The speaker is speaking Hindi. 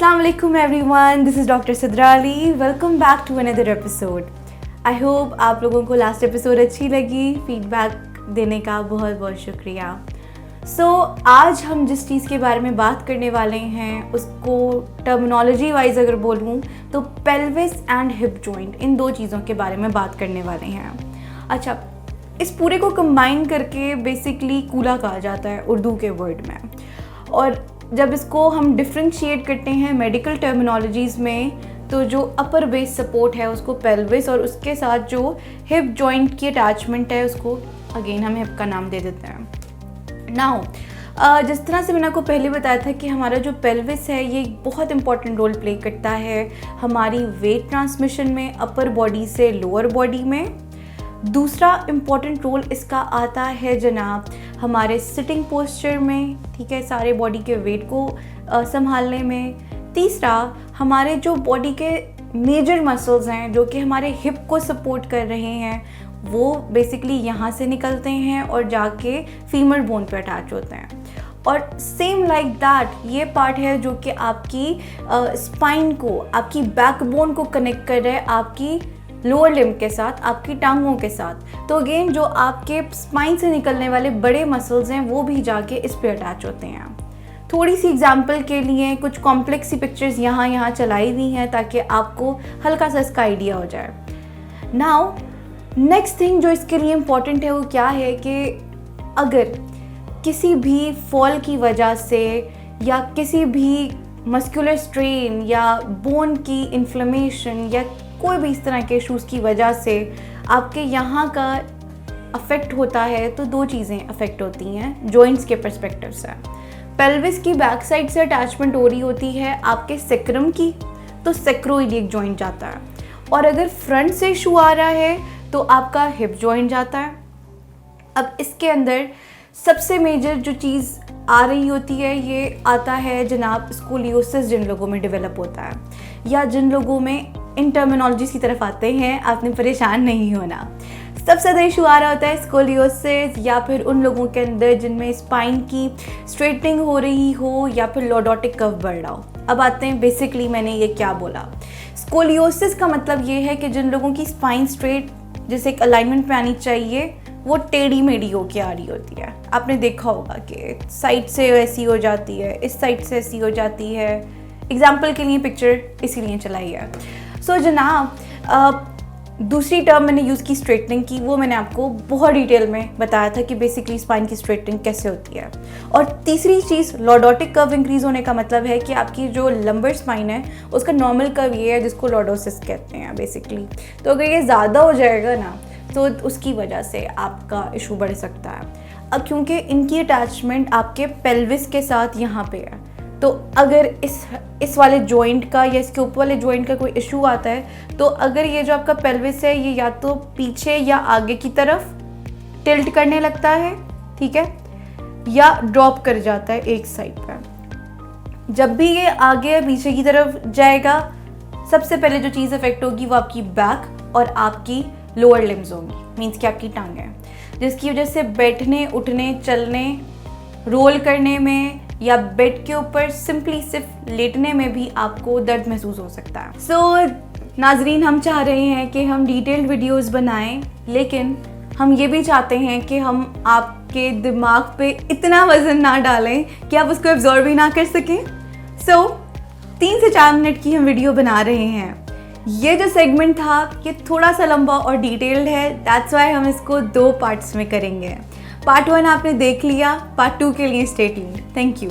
Assalamu alaikum everyone, this is Dr. Sidra Ali. Welcome back to another episode. I hope आप लोगों को लास्ट एपिसोड अच्छी लगी. फीडबैक देने का बहुत बहुत शुक्रिया. आज हम जिस चीज़ के बारे में बात करने वाले हैं उसको टर्मिनोलॉजी वाइज अगर बोलूँ तो पेल्विस एंड हिप जॉइंट, इन दो चीज़ों के बारे में बात करने वाले हैं. अच्छा, इस पूरे को कंबाइन करके बेसिकली कूला कहा जाता है उर्दू के वर्ड में. और जब इसको हम डिफ्रेंशिएट करते हैं मेडिकल टर्मिनोलॉजीज़ में तो जो अपर बेस सपोर्ट है उसको पेल्विस और उसके साथ जो हिप जॉइंट की अटैचमेंट है उसको अगेन हम हिप का नाम दे देते हैं. नाउ जिस तरह से मैंने आपको पहले बताया था कि हमारा जो पेल्विस है ये बहुत इंपॉर्टेंट रोल प्ले करता है हमारी वेट ट्रांसमिशन में अपर बॉडी से लोअर बॉडी में. दूसरा इम्पॉर्टेंट रोल इसका आता है जनाब हमारे सिटिंग पोस्चर में, ठीक है, सारे बॉडी के वेट को संभालने में. तीसरा, हमारे जो बॉडी के मेजर मसल्स हैं जो कि हमारे हिप को सपोर्ट कर रहे हैं वो बेसिकली यहाँ से निकलते हैं और जाके फीमर बोन पे अटैच होते हैं. और सेम लाइक दैट ये पार्ट है जो कि आपकी स्पाइन को, आपकी बैकबोन को कनेक्ट कर रहा है आपकी लोअर लिम्ब के साथ, आपकी टांगों के साथ. तो अगेन जो आपके स्पाइन से निकलने वाले बड़े मसल्स हैं वो भी जाके इस पे अटैच होते हैं. थोड़ी सी एग्जांपल के लिए कुछ कॉम्प्लेक्स सी पिक्चर्स यहाँ चलाई हुई हैं ताकि आपको हल्का सा इसका आइडिया हो जाए. नाउ नेक्स्ट थिंग जो इसके लिए इम्पॉर्टेंट है वो क्या है कि अगर किसी भी फॉल की वजह से या किसी भी मस्कुलर स्ट्रेन या बोन की इन्फ्लेमेशन या कोई भी इस तरह के इशूज़ की वजह से आपके यहाँ का अफेक्ट होता है तो दो चीज़ें अफेक्ट होती हैं जॉइंट्स के पर्सपेक्टिव से. पेल्विस की बैक साइड से अटैचमेंट हो रही होती है आपके सेक्रम की, तो सेक्रोइलियक जॉइंट जाता है. और अगर फ्रंट से इशू आ रहा है तो आपका हिप जॉइंट जाता है. अब इसके अंदर सबसे मेजर जो चीज़ आ रही होती है ये आता है जनाब स्कोलियोसिस, जिन लोगों में डेवलप होता है या जिन लोगों में इन टर्मिनोलॉजीज़ की तरफ आते हैं. आपने परेशान नहीं होना. सबसे ज़्यादा इशू आ रहा होता है स्कोलियोसिस या फिर उन लोगों के अंदर जिनमें स्पाइन की स्ट्रेटनिंग हो रही हो या फिर लॉर्डोटिक कर्व बढ़ रहा हो. अब आते हैं बेसिकली मैंने ये क्या बोला. स्कोलियोसिस का मतलब ये है कि जिन लोगों की स्पाइन स्ट्रेट जैसे एक अलाइनमेंट पे आनी चाहिए वो टेढ़ी मेढ़ी होके आ रही होती है. आपने देखा होगा कि साइड से ऐसी हो जाती है, इस साइड से ऐसी हो जाती है. एग्जाम्पल के लिए पिक्चर इसीलिए चलाई है. सो जनाब दूसरी टर्म मैंने यूज़ की स्ट्रेटनिंग की, वो मैंने आपको बहुत डिटेल में बताया था कि बेसिकली स्पाइन की स्ट्रेटनिंग कैसे होती है. और तीसरी चीज़ लॉर्डोटिक कर्व इंक्रीज होने का मतलब है कि आपकी जो लंबर स्पाइन है उसका नॉर्मल कर्व ये है जिसको लॉर्डोसिस कहते हैं बेसिकली. तो अगर ये ज़्यादा हो जाएगा ना तो उसकी वजह से आपका इशू बढ़ सकता है. अब क्योंकि इनकी अटैचमेंट आपके पेल्विस के साथ यहाँ पे है तो अगर इस वाले जॉइंट का या इसके ऊपर वाले जॉइंट का कोई इशू आता है तो अगर ये जो आपका पेल्विस है ये या तो पीछे या आगे की तरफ टिल्ट करने लगता है, ठीक है, या ड्रॉप कर जाता है एक साइड पर. जब भी ये आगे या पीछे की तरफ जाएगा सबसे पहले जो चीज़ अफेक्ट होगी वो आपकी बैक और आपकी लोअर लिम्स होंगी, मीन्स कि आपकी टांगें, जिसकी वजह से बैठने, उठने, चलने, रोल करने में या बेड के ऊपर सिंपली सिर्फ लेटने में भी आपको दर्द महसूस हो सकता है. नाजरीन, हम चाह रहे हैं कि हम डिटेल्ड वीडियोस बनाएं लेकिन हम ये भी चाहते हैं कि हम आपके दिमाग पे इतना वज़न ना डालें कि आप उसको एब्जॉर्ब ही ना कर सकें. 3 से 4 मिनट की हम वीडियो बना रहे हैं. ये जो सेगमेंट था ये थोड़ा सा लंबा और डिटेल्ड है, दैट्स वाई हम इसको 2 पार्ट्स में करेंगे. पार्ट 1 आपने देख लिया, पार्ट 2 के लिए स्टे ट्यून्ड. Thank you.